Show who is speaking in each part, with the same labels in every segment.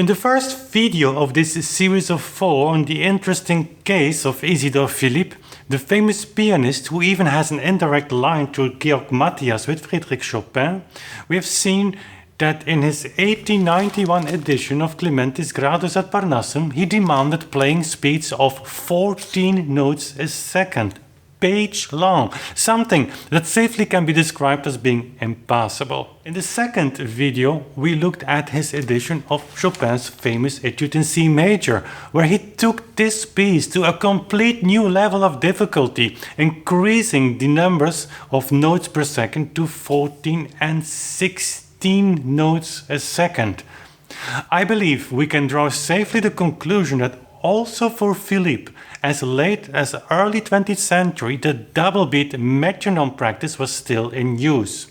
Speaker 1: In the first video of this series of 4 on the interesting case of Isidor Philipp, the famous pianist who even has an indirect line to Georg Matthias with Frédéric Chopin, we have seen that in his 1891 edition of Clementi's Gradus at Parnassum, he demanded playing speeds of 14 notes a second, page long, something that safely can be described as being impossible. In the second video, we looked at his edition of Chopin's famous Etude in C major, where he took this piece to a complete new level of difficulty, increasing the numbers of notes per second to 14 and 16 notes a second. I believe we can draw safely the conclusion that also for Philipp, as late as the early 20th century, the double beat metronome practice was still in use.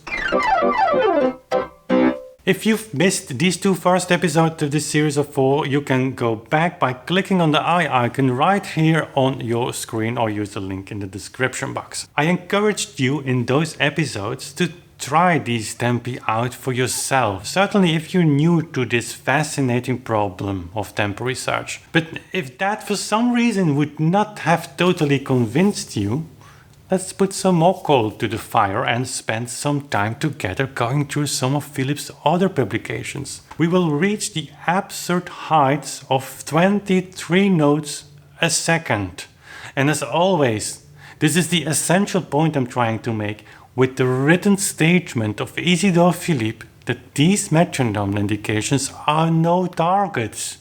Speaker 1: If you've missed these two first episodes of this series of 4, you can go back by clicking on the eye icon right here on your screen or use the link in the description box. I encouraged you in those episodes to try these tempi out for yourself, certainly if you're new to this fascinating problem of tempo research. But if that for some reason would not have totally convinced you, let's put some more coal to the fire and spend some time together going through some of Philipp's other publications. We will reach the absurd heights of 23 notes a second. And as always, this is the essential point I'm trying to make, with the written statement of Isidor Philipp that these metronome indications are no targets,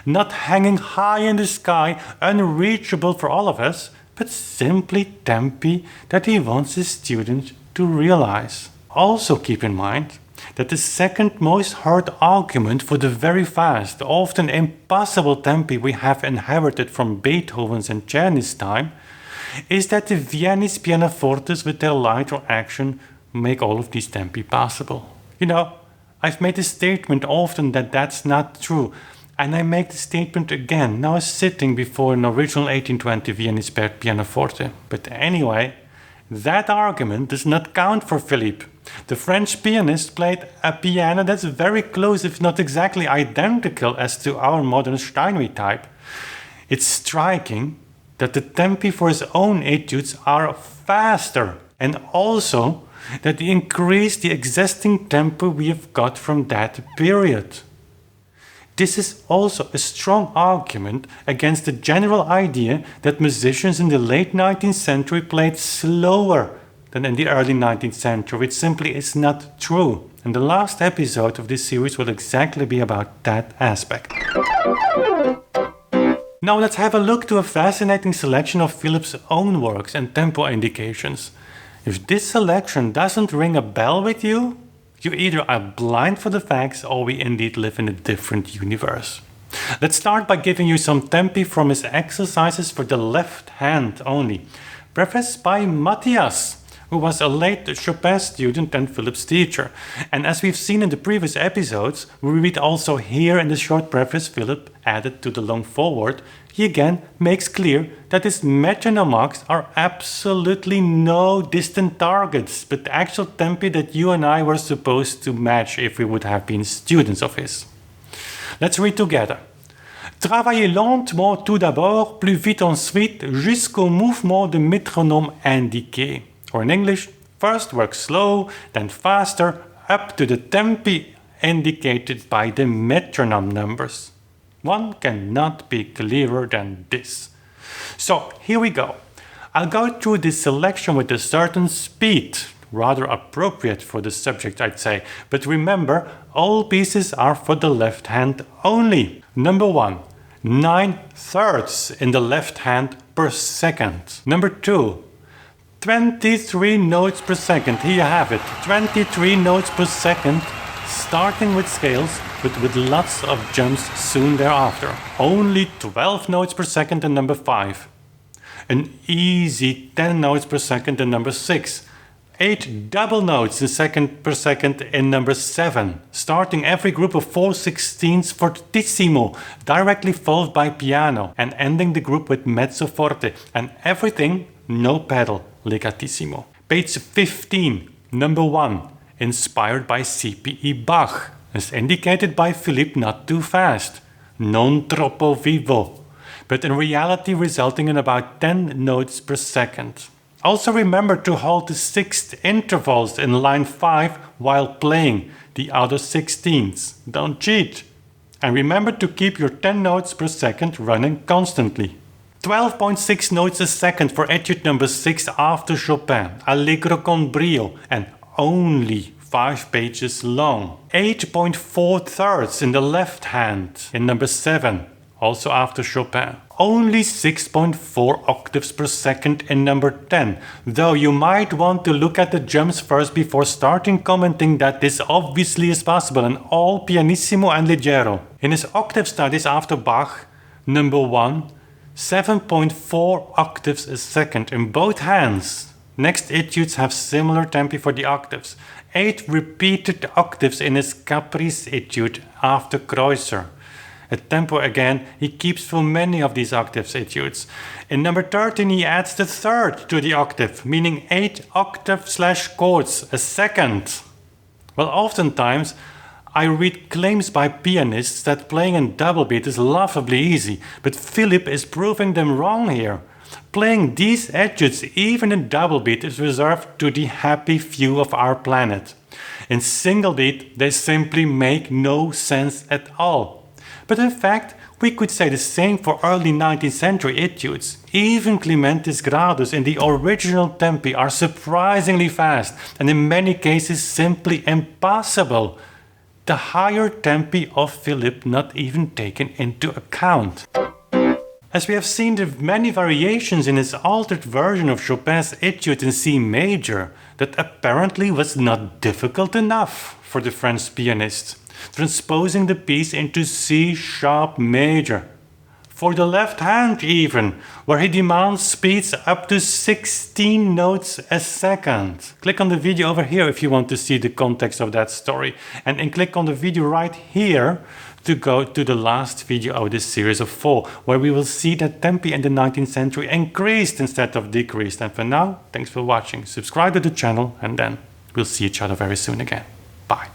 Speaker 1: not hanging high in the sky, unreachable for all of us, but simply tempi that he wants his students to realize. Also keep in mind that the second most heard argument for the very fast, often impossible tempi we have inherited from Beethoven's and Czerny's time is that the Viennese pianofortes with their lighter action make all of these tempi possible. You know, I've made the statement often that that's not true, and I make the statement again, now sitting before an original 1820 Viennese pianoforte. But anyway, that argument does not count for Philipp. The French pianist played a piano that's very close, if not exactly identical, as to our modern Steinway type. It's striking that the tempi for his own etudes are faster, and also that he increased the existing tempo we have got from that period. This is also a strong argument against the general idea that musicians in the late 19th century played slower than in the early 19th century, which simply is not true. And the last episode of this series will exactly be about that aspect. Now let's have a look to a fascinating selection of Philipp's own works and tempo indications. If this selection doesn't ring a bell with you, you either are blind for the facts or we indeed live in a different universe. Let's start by giving you some tempi from his exercises for the left hand only, prefaced by Matthias, who was a late Chopin student and Philipp's teacher. And as we've seen in the previous episodes, we read also here in the short preface Philipp added to the long foreword, he again makes clear that his metronome marks are absolutely no distant targets, but the actual tempi that you and I were supposed to match if we would have been students of his. Let's read together. Travaillez lentement tout d'abord, plus vite ensuite, jusqu'au mouvement de métronome indiqué. Or in English, first work slow, then faster, up to the tempi indicated by the metronome numbers. One cannot be clearer than this. So here we go. I'll go through this selection with a certain speed, rather appropriate for the subject I'd say, but remember, all pieces are for the left hand only. Number 1, 9/3 in the left hand per second. Number 2, 23 notes per second, here you have it, 23 notes per second, starting with scales, but with lots of jumps soon thereafter. Only 12 notes per second in number 5. An easy 10 notes per second in number 6. 8 double notes per second in number 7, starting every group of 4/16 fortissimo, directly followed by piano, and ending the group with mezzo forte, and everything no pedal, legatissimo. Page 15, number 1, inspired by C.P.E. Bach. as indicated by Philipp not too fast, non troppo vivo, but in reality resulting in about 10 notes per second. Also remember to hold the sixth intervals in line 5 while playing the other 16ths. Don't cheat. And remember to keep your 10 notes per second running constantly. 12.6 notes a second for etude number 6 after Chopin, Allegro con brio, and only 5 pages long. 8.4 thirds in the left hand in number 7, also after Chopin. Only 6.4 octaves per second in number 10, though you might want to look at the jumps first before starting commenting that this obviously is possible in all pianissimo and leggero. In his octave studies after Bach, number 1, 7.4 octaves a second in both hands. Next etudes have similar tempi for the octaves. 8 repeated octaves in his Caprice etude after Kreutzer. A tempo again he keeps for many of these octaves etudes. In number 13 he adds the third to the octave, meaning 8 octave/chords a second. Well, oftentimes I read claims by pianists that playing in double beat is laughably easy, but Philipp is proving them wrong here. Playing these etudes even in double beat is reserved to the happy few of our planet. In single beat they simply make no sense at all. But in fact, we could say the same for early 19th century etudes. Even Clementi's Gradus in the original tempi are surprisingly fast and in many cases simply impossible. The higher tempi of Philipp not even taken into account. As we have seen the many variations in his altered version of Chopin's etude in C major, that apparently was not difficult enough for the French pianist, transposing the piece into C sharp major. For the left hand even, where he demands speeds up to 16 notes a second. Click on the video over here if you want to see the context of that story, and click on the video right here to go to the last video of this series of 4, where we will see that tempi in the 19th century increased instead of decreased. And for now, thanks for watching. Subscribe to the channel and then we'll see each other very soon again. Bye.